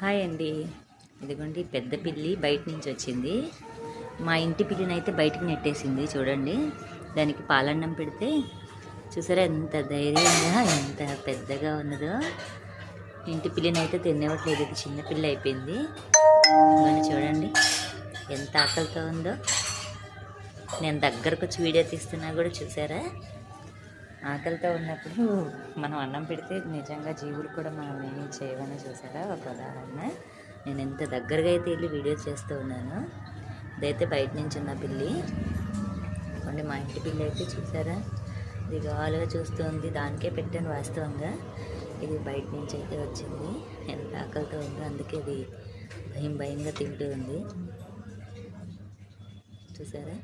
Hi అండి. ఇదిగోండి పెద్ద పిల్లి బయట నుంచి వచ్చింది. మా ఇంటి పిల్లినైతే బయటికి నెట్టేసింది. చూడండి, దానికి పాలన్నం పెడితే చూసారా ఎంత ధైర్యంగా ఎంత పెద్దగా ఉన్నదో. ఇంటి పిల్లినైతే తినేవట్లేదు, ఇది చిన్న పిల్ల అయిపోయింది. ఇవన్నీ చూడండి ఎంత ఆకలితో ఉందో. నేను దగ్గరకు వచ్చి వీడియో తీస్తున్నా కూడా చూసారా. ఆకలితో ఉన్నప్పుడు మనం అన్నం పెడితే నిజంగా జీవులు కూడా మనం ఏమీ చేయమని చూసారా ఒక ఉదాహరణ. నేను ఎంత దగ్గరగా అయితే వెళ్ళి వీడియో చేస్తూ ఉన్నాను. ఇదైతే బయట నుంచి ఉన్న పిల్లి. అంటే మా ఇంటి పిల్లి అయితే చూసారా దిగాలుగా చూస్తుంది. దానికే పెట్టాను వాస్తవంగా. ఇది బయట నుంచి అయితే వచ్చింది. ఎంత ఆకలితో ఉందో, అందుకే ఇది భయంగా తింటూ ఉంది. చూసారా.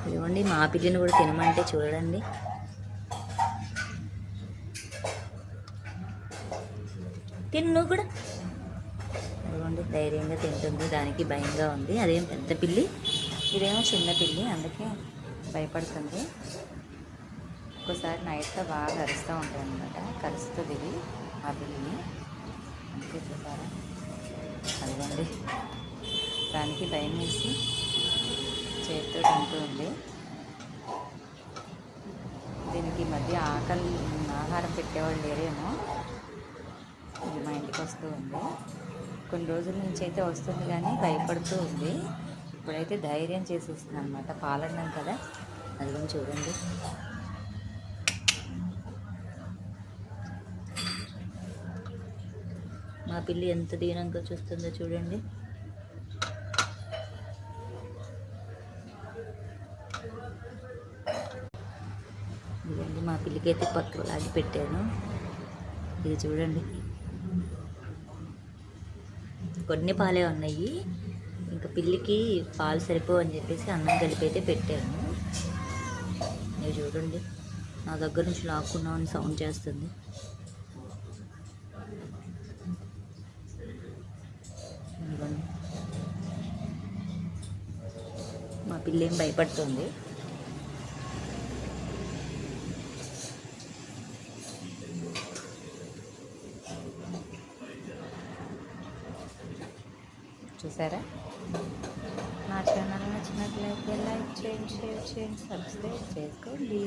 ఇదిగోండి మా పిల్లిని కూడా తినమంటే చూడండి. తిను నువ్వు కూడా. ఇదిగోండి ధైర్యంగా తింటుంది, దానికి భయంగా ఉంది. అదేం పెద్ద పిల్లి, ఇదేమో చిన్న పిల్లి, అందుకే భయపడుతుంది. ఒక్కోసారి నైట్లో బాగా అరుస్తూ ఉంటాయి అన్నమాట. కరుస్తుంది ఇది ఆ పిల్లిని, అందుకే చూసారా. అదిగోండి దానికి భయం వేసి చేతితో తింటూ ఉంది. దీనికి మధ్య ఆహారం పెట్టేవాళ్ళు లేరేమో. ఇది మా ఇంటికి వస్తూ ఉంది. కొన్ని రోజుల నుంచి అయితే వస్తుంది కానీ భయపడుతూ ఉంది. ఇప్పుడైతే ధైర్యం చేసేస్తుంది అనమాట. పాలన్నం కదా, అది కూడా చూడండి. మా పిల్లి ఎంత దీనంగా చూస్తుందో చూడండి. ఇదండి మా పిల్లికి అయితే పక్కన లాగి పెట్టాను. ఇది చూడండి, కొన్ని పాలే ఉన్నాయి. ఇంకా పిల్లికి పాలు సరిపోవని చెప్పేసి అన్నం కలిపి అయితే పెట్టాను. మీరు చూడండి, నా దగ్గర నుంచి లాక్కున్నామని సౌండ్ చేస్తుంది. మా పిల్లి ఏం భయపడుతుంది. చూసారా. నా ఛానల్ నచ్చినట్లయితే లైక్ చేయండి, షేర్ చేయండి, సబ్స్క్రైబ్ చేసుకోండి.